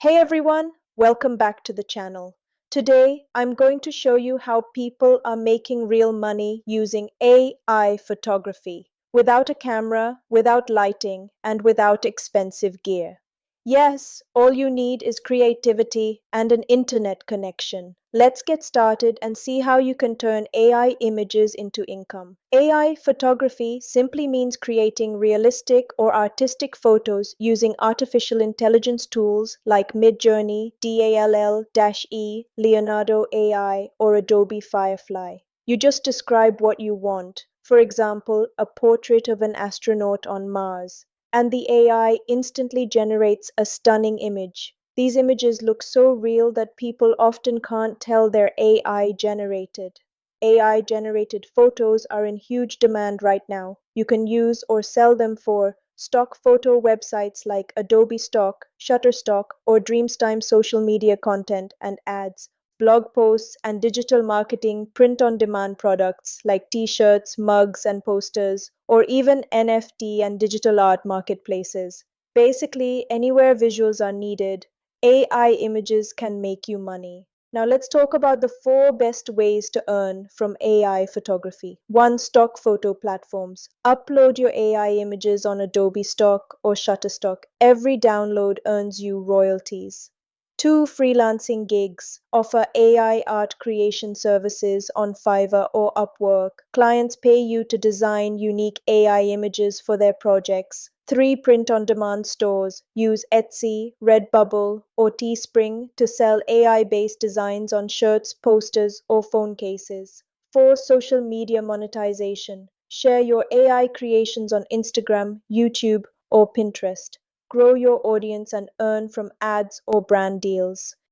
Hey everyone, welcome back to the channel. Today, I'm going to show you how people are making real money using AI photography without a camera, without lighting, and without expensive gear. Yes, all you need is creativity and an internet connection. Let's get started and see how you can turn AI images into income. AI photography simply means creating realistic or artistic photos using artificial intelligence tools like Midjourney, DALL-E, Leonardo AI, or Adobe Firefly. You just describe what you want, for example, a portrait of an astronaut on Mars, and the AI instantly generates a stunning image. These images look so real that people often can't tell they're AI generated. AI generated photos are in huge demand right now. You can use or sell them for stock photo websites like Adobe Stock, Shutterstock, or Dreamtime social media content and ads, blog posts, and digital marketing print on demand products like t shirts, mugs, and posters, or even NFT and digital art marketplaces. Basically, anywhere visuals are needed, AI images can make you money. Now let's talk about the four best ways to earn from AI photography. One, stock photo platforms. Upload your AI images on Adobe Stock or Shutterstock. Every download earns you royalties. Two, freelancing gigs. Offer AI art creation services on Fiverr or Upwork. Clients pay you to design unique AI images for their projects. Three, print on demand stores. Use Etsy, Redbubble, or Teespring to sell AI based designs on shirts, posters, or phone cases. Four, social media monetization. Share your AI creations on Instagram, YouTube, or Pinterest. Grow your audience and earn from ads or brand deals.